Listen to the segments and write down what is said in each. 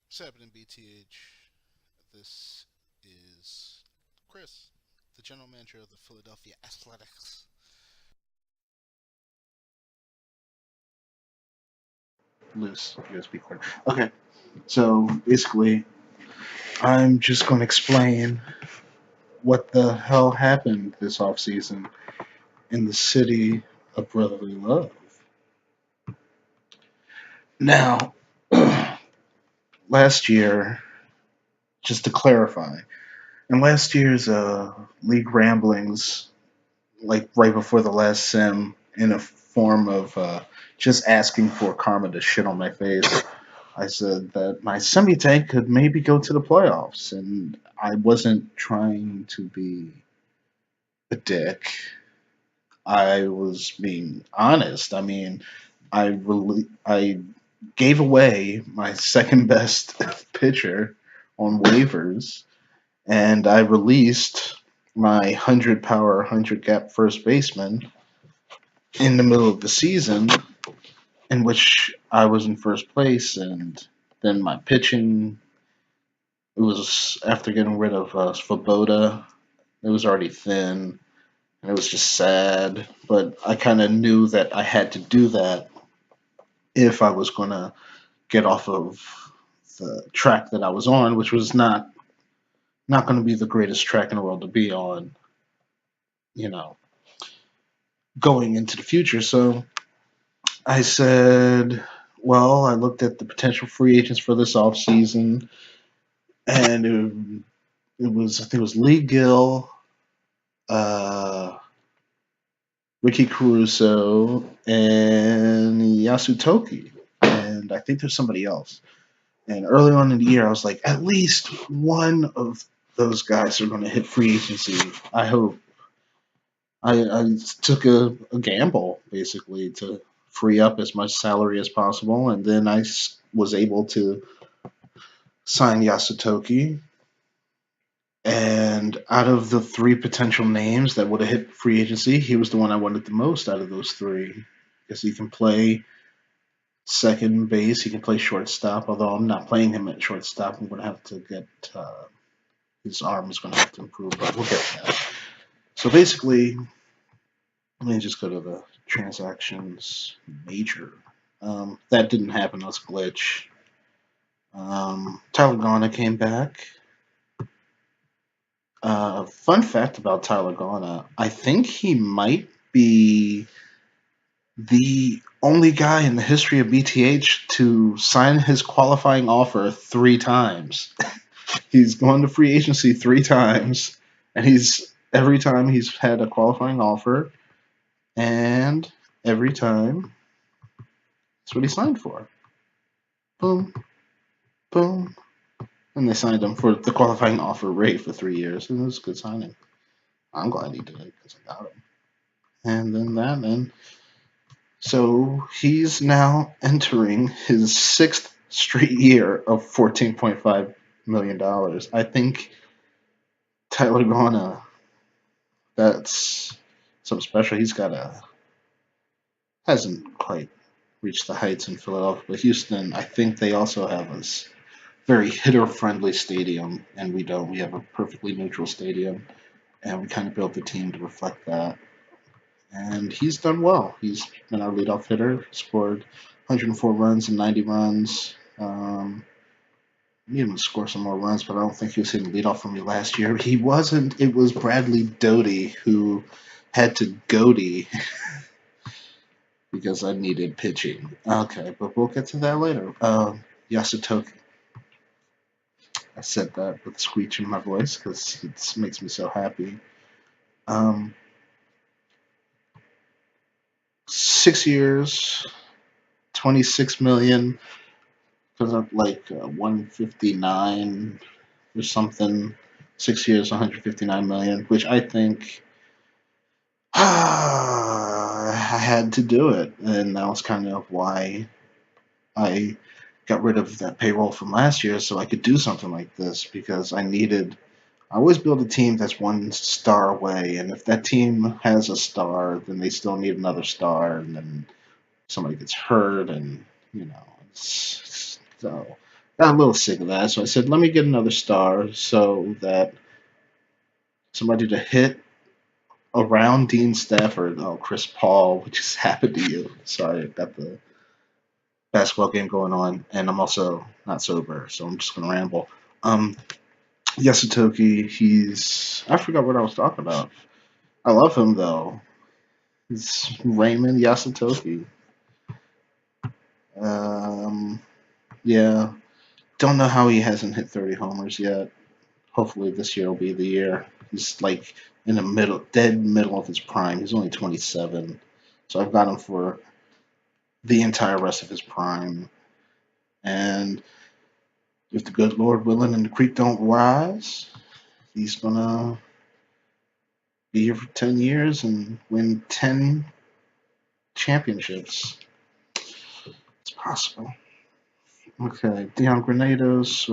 What's happening, BTH? This is Chris, the general manager of the Philadelphia Athletics. Loose USB cord. Okay, so basically, I'm just going to explain what the hell happened this offseason in the city of brotherly love. Now, last year, just to clarify, in last year's league ramblings, like right before the last sim, in a form of just asking for karma to shit on my face, I said that my semi tank could maybe go to the playoffs, and I wasn't trying to be a dick. I was being honest. I mean, I gave away my second best pitcher on waivers, and I released my 100 power, 100 gap first baseman in the middle of the season, in which I was in first place, and then my pitching. It was after getting rid of Svoboda. It was already thin, and it was just sad. But I kind of knew that I had to do that if I was going to get off of the track that I was on, which was not going to be the greatest track in the world to be on, you know, going into the future. So I said, well, I looked at the potential free agents for this off season, and it was I think it was Lee Gill, uh, Ricky Caruso, and Yasutoki, and I think there's somebody else. And early on in the year, I was like, at least one of those guys are going to hit free agency. I hope. I took a gamble basically to free up as much salary as possible, and then was able to sign Yasutoki. And out of the three potential names that would have hit free agency, he was the one I wanted the most out of those three because he can play second base, he can play shortstop. Although I'm not playing him at shortstop, I'm going to have to get his arm is going to have to improve, but we'll get there. So basically, let me just go to the transactions major. That didn't happen. That was a glitch. Tyler Garner came back. Fun fact about Tyler Garner: I think he might be the only guy in the history of BTH to sign his qualifying offer three times. He's gone to free agency three times, and he's every time he's had a qualifying offer, and every time that's what he signed for. Boom, boom, and they signed him for the qualifying offer rate for 3 years, and it was a good signing. I'm glad he did it because I got him. And then that, and so he's now entering his sixth straight year of $14.5 million. I think Tyler Garner, that's something special. He's got a hasn't quite reached the heights in Philadelphia, but Houston, I think they also have a very hitter-friendly stadium, and we don't. We have a perfectly neutral stadium, and we kind of built the team to reflect that. And he's done well. He's been our leadoff hitter, scored 104 runs and 90 runs. Need him to score some more runs, but I don't think he was hitting leadoff for me last year. He wasn't. It was Bradley Doty who had to goatee because I needed pitching. Okay, but we'll get to that later. Yasutoki. I said that with a screech in my voice because it makes me so happy. Um, 6 years, 26 million, because of like 159 or something. 6 years, 159 million, which I think I had to do it, and that was kind of why I got rid of that payroll from last year so I could do something like this because I needed. I always build a team that's one star away, and if that team has a star, then they still need another star, and then somebody gets hurt, and you know, so got a little sick of that, so I said, let me get another star so that somebody to hit around Dean Stafford. Oh, Chris Paul, what just happened to you? Sorry, I got the basketball game going on, and I'm also not sober, so I'm just gonna ramble. Um, Yasutoki, he's I forgot what I was talking about. I love him though. It's Raymond Yasutoki. Um, yeah, don't know how he hasn't hit 30 homers yet. Hopefully this year will be the year. He's like in the middle, dead middle of his prime. He's only 27, so I've got him for the entire rest of his prime. And if the good Lord willing and the creek don't rise, he's gonna be here for 10 years and win 10 championships. It's possible. Okay, Dion Granados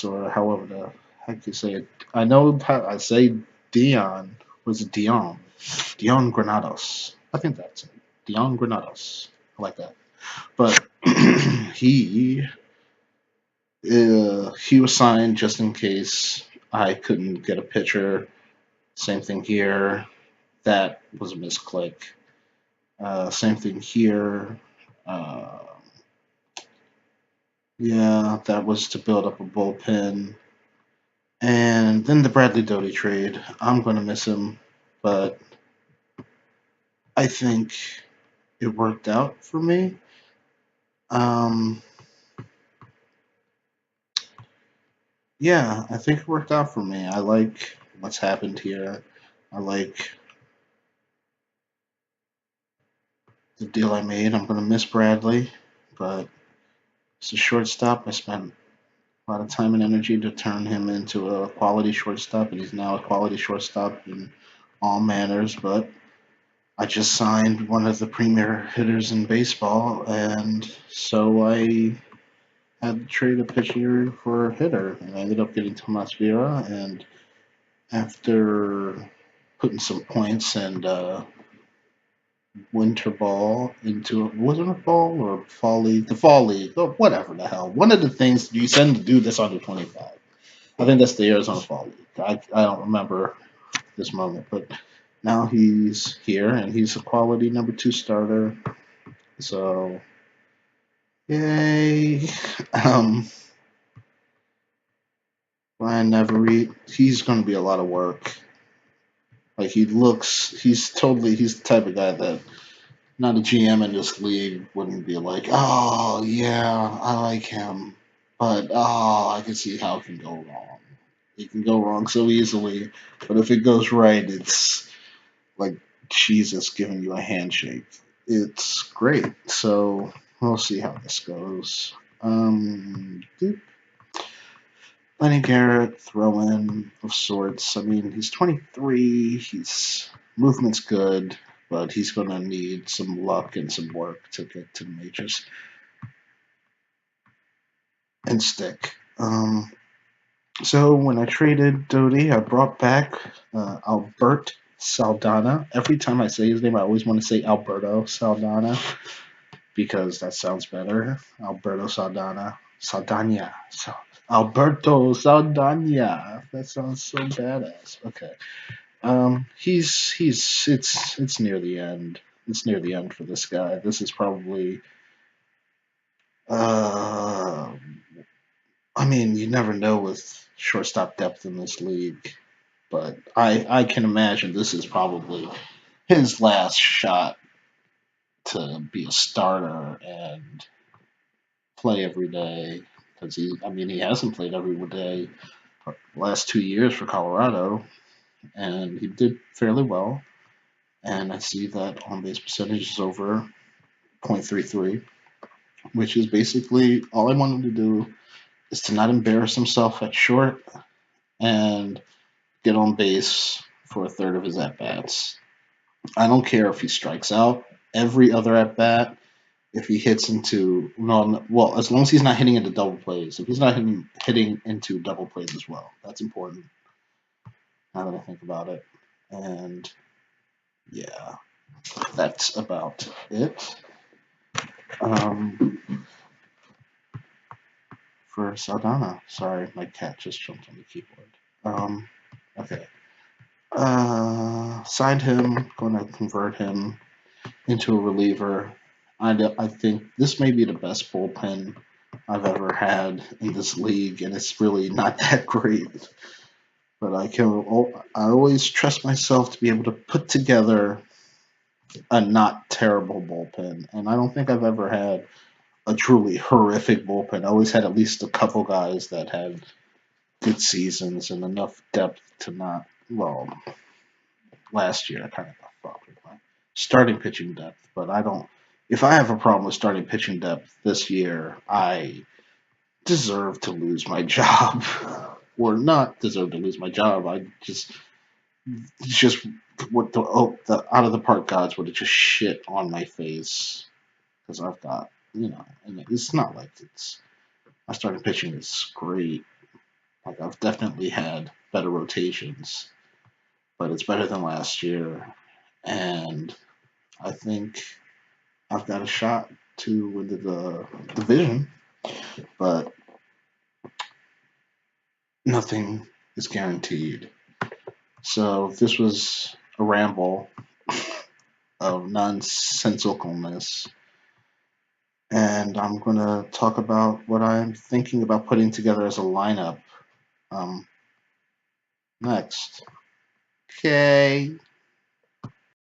or however the heck you say it. I know how I say Dion. Was it Dion? Dion Granados. I think that's it. Dion Granados. I like that. But he he was signed just in case I couldn't get a pitcher. Same thing here. That was a misclick. Same thing here. Uh, yeah, that was to build up a bullpen. And then the Bradley Doty trade. I'm going to miss him, but I think it worked out for me. Um, yeah, I think it worked out for me. I like what's happened here. I like the deal I made. I'm going to miss Bradley, but it's a shortstop. I spent a lot of time and energy to turn him into a quality shortstop, and he's now a quality shortstop in all manners. But I just signed one of the premier hitters in baseball, and so I had to trade a pitcher for a hitter, and I ended up getting Tomas Vera. And after putting some points and winter ball into it, wasn't it fall or fall league? The fall league, or whatever the hell. One of the things you send to do this under 25. I think that's the Arizona Fall League. I don't remember this moment, but now he's here and he's a quality number two starter. So yay. Um, Ryan Nevereet, he's going to be a lot of work. Like he's the type of guy that not a GM in this league wouldn't be like, oh yeah, I like him, but oh, I can see how it can go wrong. It can go wrong so easily, but if it goes right, it's like Jesus giving you a handshake. It's great. So we'll see how this goes. Lenny Garrett, throw in of sorts. I mean, he's 23. His movement's good, but he's going to need some luck and some work to get to the majors and stick. So when I traded Doty, I brought back Albert Saldana. Every time I say his name, I always want to say Alberto Saldana because that sounds better. Alberto Saldana. Saldana. Alberto Saldana. That sounds so badass. Okay. He's it's near the end. It's near the end for this guy. This is probably uh I mean, you never know with shortstop depth in this league, but I can imagine this is probably his last shot to be a starter and play every day because he hasn't played every day for the last 2 years for Colorado, and he did fairly well. And I see that on base percentage is over .33, which is basically all I want him to do is to not embarrass himself at short and get on base for a third of his at bats. I don't care if he strikes out every other at bat. If he hits into no, well, as long as he's not hitting into double plays. If he's not hitting into double plays as well, that's important. Now that I think about it, and yeah, that's about it. Um, for Saldana. Sorry, my cat just jumped on the keyboard. Okay. Signed him. Going to convert him into a reliever. I think this may be the best bullpen I've ever had in this league, and it's really not that great. But I always trust myself to be able to put together a not terrible bullpen, and I don't think I've ever had a truly horrific bullpen. I always had at least a couple guys that had good seasons and enough depth to not. Well, last year I kind of got fucked with my starting pitching depth, but I don't. If I have a problem with starting pitching depth this year, I deserve to lose my job, or not deserve to lose my job. I just it's just what the out of the park gods would have just shit on my face because I've got and it's not like it's my starting pitching is great. Like I've definitely had better rotations, but it's better than last year, and I think I've got a shot to win the division, but nothing is guaranteed. So this was a ramble of nonsensicalness, and I'm going to talk about what I'm thinking about putting together as a lineup um, next. Okay.